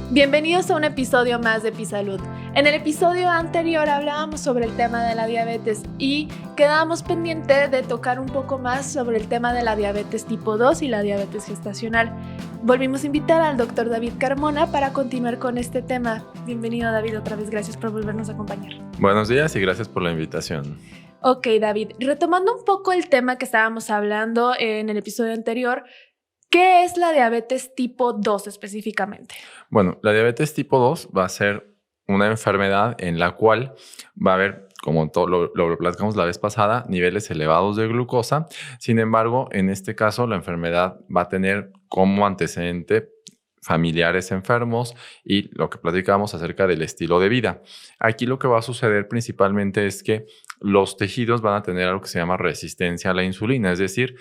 Bienvenidos a un episodio más de Episalud. En el episodio anterior hablábamos sobre el tema de la diabetes y quedábamos pendiente de tocar un poco más sobre el tema de la diabetes tipo 2 y la diabetes gestacional. Volvimos a invitar al doctor David Carmona para continuar con este tema. Bienvenido, David, otra vez. Gracias por volvernos a acompañar. Buenos días y gracias por la invitación. Ok, David, retomando un poco el tema que estábamos hablando en el episodio anterior, ¿qué es la diabetes tipo 2 específicamente? Bueno, la diabetes tipo 2 va a ser una enfermedad en la cual va a haber, como todo lo platicamos la vez pasada, niveles elevados de glucosa. Sin embargo, en este caso, la enfermedad va a tener como antecedente familiares enfermos y lo que platicamos acerca del estilo de vida. Aquí lo que va a suceder principalmente es que los tejidos van a tener algo que se llama resistencia a la insulina, es decir,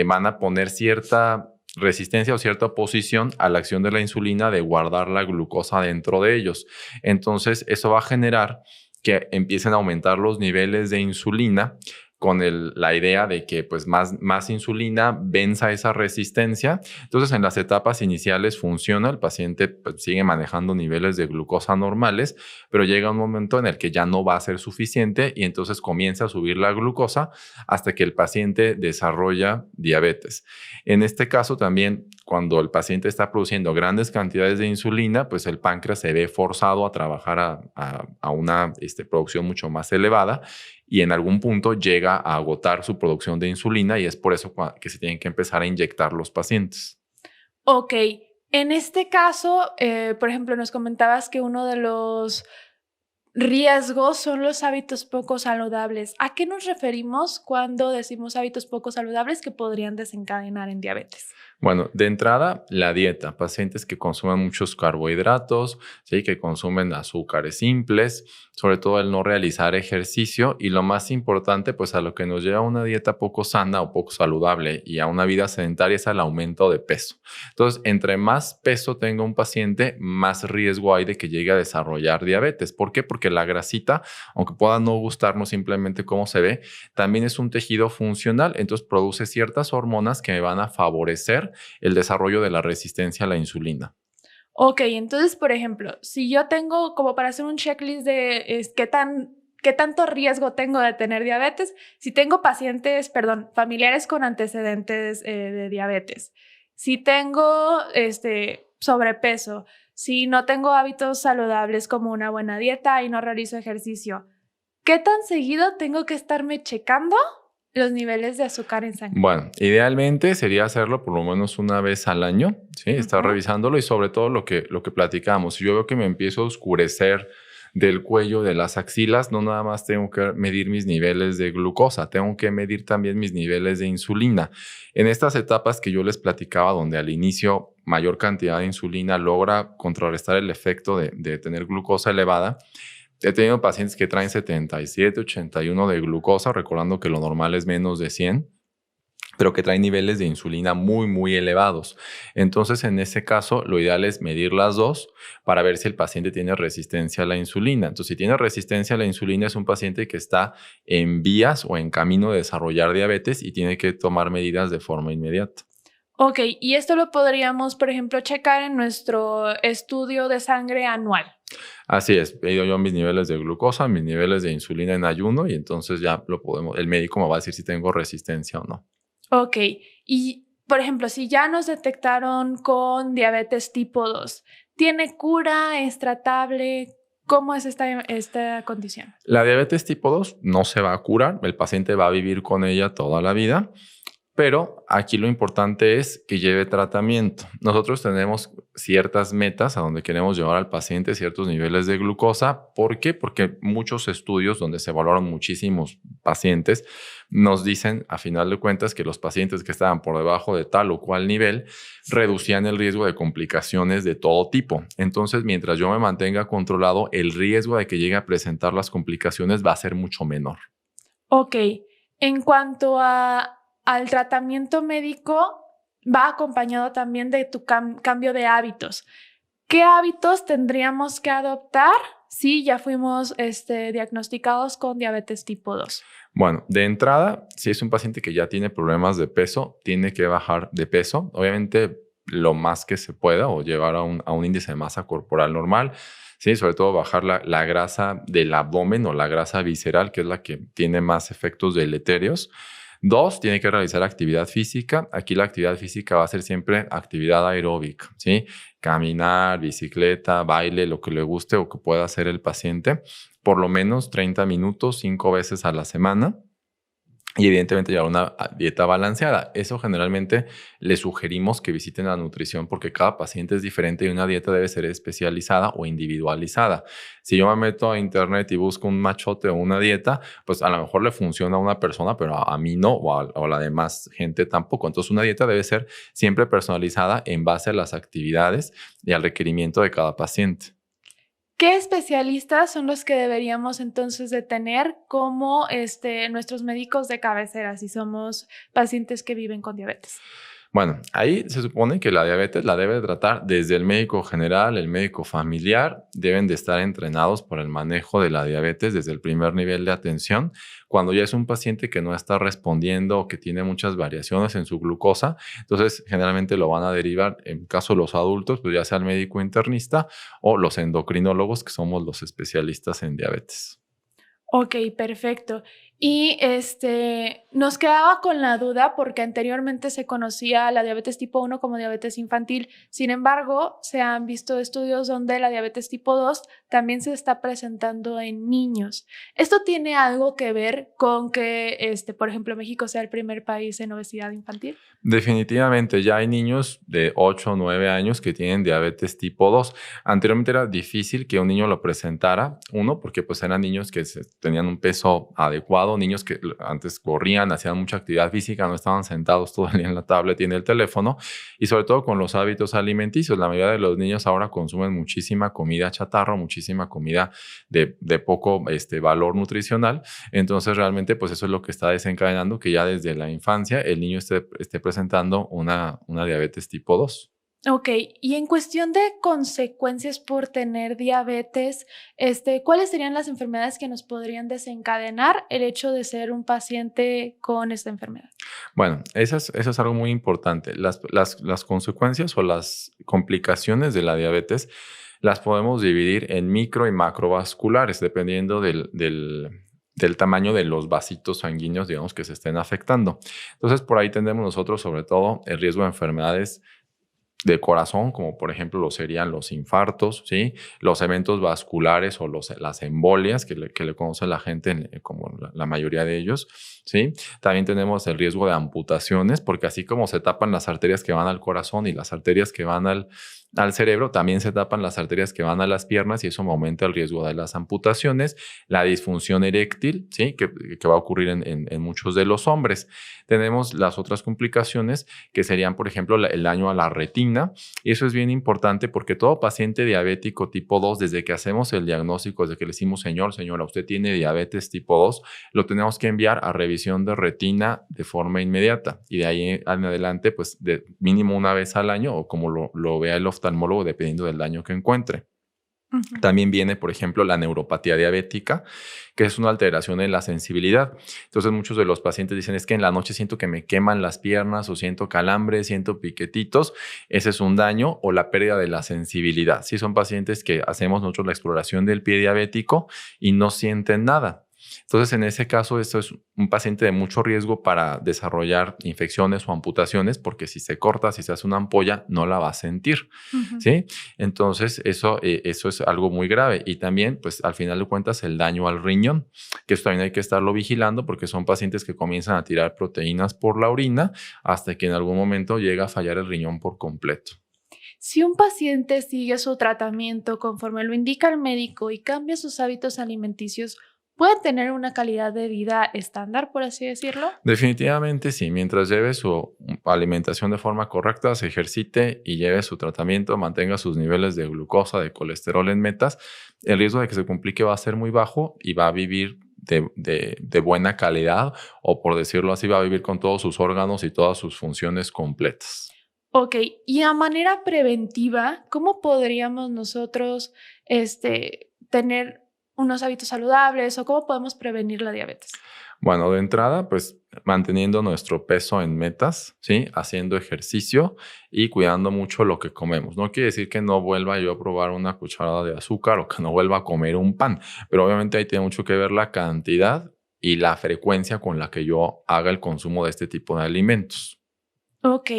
van a poner cierta resistencia o cierta oposición a la acción de la insulina de guardar la glucosa dentro de ellos. Entonces, eso va a generar que empiecen a aumentar los niveles de insulina con la idea de que pues más insulina venza esa resistencia. Entonces, en las etapas iniciales funciona, el paciente pues, sigue manejando niveles de glucosa normales, pero llega un momento en el que ya no va a ser suficiente y entonces comienza a subir la glucosa hasta que el paciente desarrolla diabetes. En este caso también, cuando el paciente está produciendo grandes cantidades de insulina, pues el páncreas se ve forzado a trabajar a una producción mucho más elevada y en algún punto llega a agotar su producción de insulina y es por eso que se tienen que empezar a inyectar los pacientes. Ok, en este caso, por ejemplo, nos comentabas que uno de los riesgos son los hábitos poco saludables. ¿A qué nos referimos cuando decimos hábitos poco saludables que podrían desencadenar en diabetes? Bueno, de entrada, la dieta. Pacientes que consumen muchos carbohidratos, ¿sí? Que consumen azúcares simples, sobre todo el no realizar ejercicio y lo más importante, pues a lo que nos lleva a una dieta poco sana o poco saludable y a una vida sedentaria es al aumento de peso. Entonces, entre más peso tenga un paciente, más riesgo hay de que llegue a desarrollar diabetes. ¿Por qué? Porque la grasita, aunque pueda no gustarnos simplemente cómo se ve, también es un tejido funcional, entonces produce ciertas hormonas que van a favorecer el desarrollo de la resistencia a la insulina. Ok, entonces, por ejemplo, si yo tengo como para hacer un checklist de qué tanto riesgo tengo de tener diabetes, si tengo familiares con antecedentes de diabetes, si tengo sobrepeso, si no tengo hábitos saludables como una buena dieta y no realizo ejercicio, ¿qué tan seguido tengo que estarme checando los niveles de azúcar en sangre? Bueno, idealmente sería hacerlo por lo menos una vez al año, ¿sí? Estar revisándolo y sobre todo lo que platicamos. Si yo veo que me empiezo a oscurecer del cuello, de las axilas, no nada más tengo que medir mis niveles de glucosa, tengo que medir también mis niveles de insulina. En estas etapas que yo les platicaba, donde al inicio mayor cantidad de insulina logra contrarrestar el efecto de tener glucosa elevada, he tenido pacientes que traen 77, 81 de glucosa, recordando que lo normal es menos de 100, pero que traen niveles de insulina muy, muy elevados. Entonces, en ese caso, lo ideal es medir las dos para ver si el paciente tiene resistencia a la insulina. Entonces, si tiene resistencia a la insulina, es un paciente que está en vías o en camino de desarrollar diabetes y tiene que tomar medidas de forma inmediata. Ok, y esto lo podríamos, por ejemplo, checar en nuestro estudio de sangre anual. Así es, he ido yo mis niveles de glucosa, mis niveles de insulina en ayuno y entonces ya el médico me va a decir si tengo resistencia o no. Ok, y por ejemplo, si ya nos detectaron con diabetes tipo 2, ¿tiene cura? ¿Es tratable? ¿Cómo es esta condición? La diabetes tipo 2 no se va a curar, el paciente va a vivir con ella toda la vida. Pero aquí lo importante es que lleve tratamiento. Nosotros tenemos ciertas metas a donde queremos llevar al paciente ciertos niveles de glucosa. ¿Por qué? Porque muchos estudios donde se evaluaron muchísimos pacientes nos dicen, a final de cuentas, que los pacientes que estaban por debajo de tal o cual nivel reducían el riesgo de complicaciones de todo tipo. Entonces, mientras yo me mantenga controlado, el riesgo de que llegue a presentar las complicaciones va a ser mucho menor. Ok, en cuanto al tratamiento médico, va acompañado también de tu cambio de hábitos. ¿Qué hábitos tendríamos que adoptar si ya fuimos diagnosticados con diabetes tipo 2? Bueno, de entrada, si es un paciente que ya tiene problemas de peso, tiene que bajar de peso. Obviamente, lo más que se pueda o llevar a un índice de masa corporal normal. Sí, sobre todo bajar la grasa del abdomen o la grasa visceral, que es la que tiene más efectos deleterios. 2, tiene que realizar actividad física. Aquí la actividad física va a ser siempre actividad aeróbica, ¿sí? Caminar, bicicleta, baile, lo que le guste o que pueda hacer el paciente, por lo menos 30 minutos, 5 veces a la semana. Y evidentemente llevar una dieta balanceada. Eso generalmente le sugerimos que visiten la nutrición porque cada paciente es diferente y una dieta debe ser especializada o individualizada. Si yo me meto a internet y busco un machote o una dieta, pues a lo mejor le funciona a una persona, pero a mí no, o a la demás gente tampoco. Entonces una dieta debe ser siempre personalizada en base a las actividades y al requerimiento de cada paciente. ¿Qué especialistas son los que deberíamos entonces de tener como nuestros médicos de cabecera si somos pacientes que viven con diabetes? Bueno, ahí se supone que la diabetes la debe tratar desde el médico general, el médico familiar, deben de estar entrenados por el manejo de la diabetes desde el primer nivel de atención. Cuando ya es un paciente que no está respondiendo o que tiene muchas variaciones en su glucosa, entonces generalmente lo van a derivar, en caso de los adultos, pues ya sea el médico internista o los endocrinólogos, que somos los especialistas en diabetes. Ok, perfecto. Y nos quedaba con la duda porque anteriormente se conocía la diabetes tipo 1 como diabetes infantil. Sin embargo, se han visto estudios donde la diabetes tipo 2 también se está presentando en niños. ¿Esto tiene algo que ver con que, por ejemplo, México sea el primer país en obesidad infantil? Definitivamente, ya hay niños de 8 o 9 años que tienen diabetes tipo 2. Anteriormente era difícil que un niño lo presentara, uno, porque pues eran niños que tenían un peso adecuado, niños que antes corrían, hacían mucha actividad física, no estaban sentados todo el día en la tablet y en el teléfono, y sobre todo con los hábitos alimenticios. La mayoría de los niños ahora consumen muchísima comida chatarra, muchísima comida de poco valor nutricional. Entonces realmente pues eso es lo que está desencadenando que ya desde la infancia el niño esté presentando una diabetes tipo 2. Ok, y en cuestión de consecuencias por tener diabetes, ¿cuáles serían las enfermedades que nos podrían desencadenar el hecho de ser un paciente con esta enfermedad? Bueno, eso es algo muy importante. Las consecuencias o las complicaciones de la diabetes las podemos dividir en micro y macrovasculares, dependiendo del tamaño de los vasitos sanguíneos, digamos, que se estén afectando. Entonces, por ahí tenemos nosotros, sobre todo, el riesgo de enfermedades de corazón, como por ejemplo lo serían los infartos, ¿sí? Los eventos vasculares o las embolias que le conoce la gente, como la mayoría de ellos, ¿sí? También tenemos el riesgo de amputaciones, porque así como se tapan las arterias que van al corazón y las arterias que van al cerebro, también se tapan las arterias que van a las piernas y eso aumenta el riesgo de las amputaciones, la disfunción eréctil, ¿sí? Que va a ocurrir en muchos de los hombres. Tenemos las otras complicaciones que serían, por ejemplo, el daño a la retina. Y eso es bien importante porque todo paciente diabético tipo 2, desde que hacemos el diagnóstico, desde que le decimos, señora, usted tiene diabetes tipo 2, lo tenemos que enviar a revisión de retina de forma inmediata. Y de ahí en adelante, pues de mínimo una vez al año o como lo vea el oftalmólogo, dependiendo del daño que encuentre. Ujú. También viene, por ejemplo, la neuropatía diabética, que es una alteración en la sensibilidad. Entonces, muchos de los pacientes dicen, es que en la noche siento que me queman las piernas o siento calambre, siento piquetitos. Ese es un daño o la pérdida de la sensibilidad. Sí, son pacientes que hacemos nosotros la exploración del pie diabético y no sienten nada. Entonces, en ese caso, esto es un paciente de mucho riesgo para desarrollar infecciones o amputaciones, porque si se corta, si se hace una ampolla, no la va a sentir, Ujú. ¿sí? Entonces, eso es algo muy grave. Y también, pues, al final de cuentas, el daño al riñón, que eso también hay que estarlo vigilando porque son pacientes que comienzan a tirar proteínas por la orina hasta que en algún momento llega a fallar el riñón por completo. Si un paciente sigue su tratamiento conforme lo indica el médico y cambia sus hábitos alimenticios, ¿puede tener una calidad de vida estándar, por así decirlo? Definitivamente sí, mientras lleve su alimentación de forma correcta, se ejercite y lleve su tratamiento, mantenga sus niveles de glucosa, de colesterol en metas, el riesgo de que se complique va a ser muy bajo y va a vivir de buena calidad o por decirlo así, va a vivir con todos sus órganos y todas sus funciones completas. Ok, y a manera preventiva, ¿cómo podríamos nosotros tener unos hábitos saludables o cómo podemos prevenir la diabetes? Bueno, de entrada, pues manteniendo nuestro peso en metas, ¿sí? Haciendo ejercicio y cuidando mucho lo que comemos. No quiere decir que no vuelva yo a probar una cucharada de azúcar o que no vuelva a comer un pan, pero obviamente ahí tiene mucho que ver la cantidad y la frecuencia con la que yo haga el consumo de este tipo de alimentos. Ok.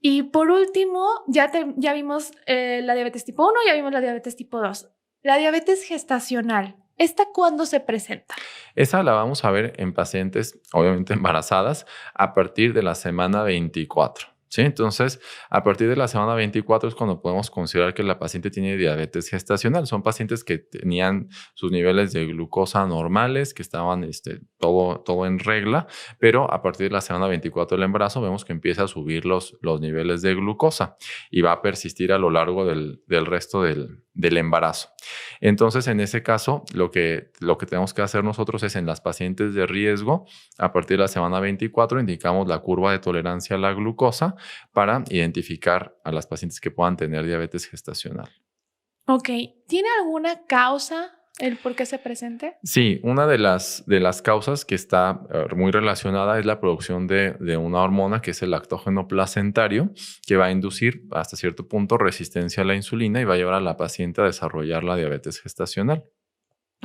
Y por último, ya vimos la diabetes tipo 1, ya vimos la diabetes tipo 2. La diabetes gestacional, ¿esta cuándo se presenta? Esa la vamos a ver en pacientes, obviamente embarazadas, a partir de la semana 24. ¿Sí? Entonces, a partir de la semana 24 es cuando podemos considerar que la paciente tiene diabetes gestacional. Son pacientes que tenían sus niveles de glucosa normales, que estaban todo en regla, pero a partir de la semana 24 del embarazo vemos que empieza a subir los niveles de glucosa y va a persistir a lo largo del resto del embarazo. Entonces, en ese caso, lo que tenemos que hacer nosotros es en las pacientes de riesgo, a partir de la semana 24, indicamos la curva de tolerancia a la glucosa para identificar a las pacientes que puedan tener diabetes gestacional. Ok. ¿Tiene alguna causa el por qué se presente? Sí, una de las causas que está muy relacionada es la producción de una hormona que es el lactógeno placentario, que va a inducir hasta cierto punto resistencia a la insulina y va a llevar a la paciente a desarrollar la diabetes gestacional.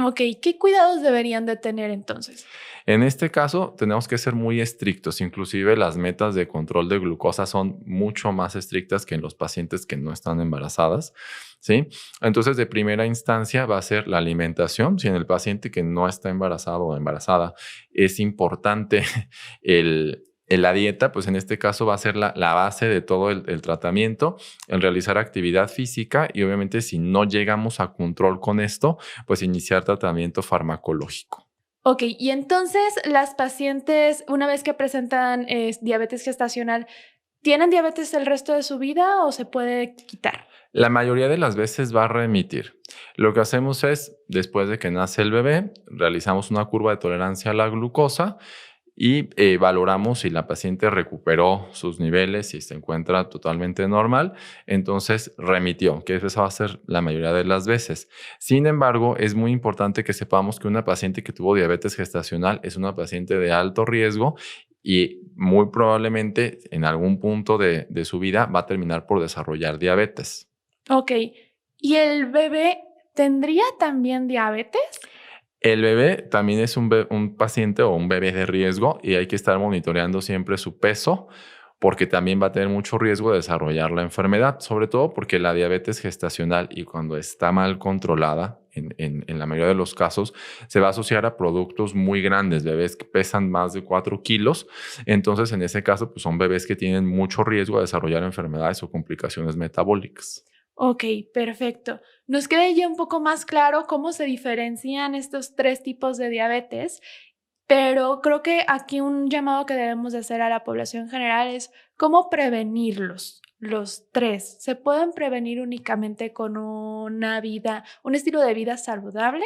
Ok, ¿qué cuidados deberían de tener entonces? En este caso, tenemos que ser muy estrictos. Inclusive las metas de control de glucosa son mucho más estrictas que en los pacientes que no están embarazadas, ¿sí? Entonces, de primera instancia va a ser la alimentación. Si en el paciente que no está embarazado o embarazada es importante la dieta, pues en este caso va a ser la base de todo el tratamiento, el realizar actividad física y obviamente si no llegamos a control con esto, pues iniciar tratamiento farmacológico. Ok, y entonces las pacientes, una vez que presentan diabetes gestacional, ¿tienen diabetes el resto de su vida o se puede quitar? La mayoría de las veces va a remitir. Lo que hacemos es, después de que nace el bebé, realizamos una curva de tolerancia a la glucosa y valoramos si la paciente recuperó sus niveles y se encuentra totalmente normal, entonces remitió, que esa va a ser la mayoría de las veces. Sin embargo, es muy importante que sepamos que una paciente que tuvo diabetes gestacional es una paciente de alto riesgo y muy probablemente en algún punto de su vida va a terminar por desarrollar diabetes. Ok, ¿y el bebé tendría también diabetes? El bebé también es un paciente o un bebé de riesgo y hay que estar monitoreando siempre su peso porque también va a tener mucho riesgo de desarrollar la enfermedad, sobre todo porque la diabetes gestacional y cuando está mal controlada, en la mayoría de los casos, se va a asociar a productos muy grandes, bebés que pesan más de 4 kilos. Entonces, en ese caso, pues son bebés que tienen mucho riesgo de desarrollar enfermedades o complicaciones metabólicas. Ok, perfecto. Nos queda ya un poco más claro cómo se diferencian estos 3 tipos de diabetes, pero creo que aquí un llamado que debemos de hacer a la población general es cómo prevenirlos, los 3. ¿Se pueden prevenir únicamente con un estilo de vida saludable?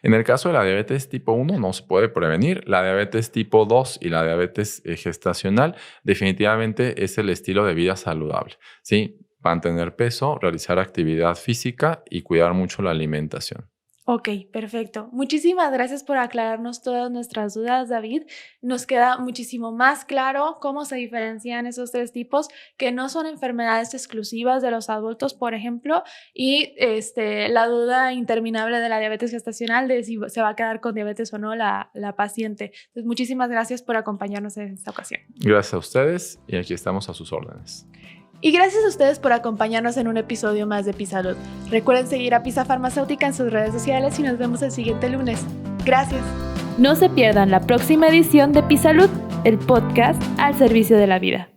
En el caso de la diabetes tipo 1 no se puede prevenir. La diabetes tipo 2 y la diabetes gestacional definitivamente es el estilo de vida saludable, ¿sí? Mantener peso, realizar actividad física y cuidar mucho la alimentación. Ok, perfecto. Muchísimas gracias por aclararnos todas nuestras dudas, David. Nos queda muchísimo más claro cómo se diferencian esos 3 tipos, que no son enfermedades exclusivas de los adultos, por ejemplo, y la duda interminable de la diabetes gestacional, de si se va a quedar con diabetes o no la paciente. Entonces, muchísimas gracias por acompañarnos en esta ocasión. Gracias a ustedes y aquí estamos a sus órdenes. Y gracias a ustedes por acompañarnos en un episodio más de Pisalud. Recuerden seguir a Pisa Farmacéutica en sus redes sociales y nos vemos el siguiente lunes. Gracias. No se pierdan la próxima edición de Pisalud, el podcast al servicio de la vida.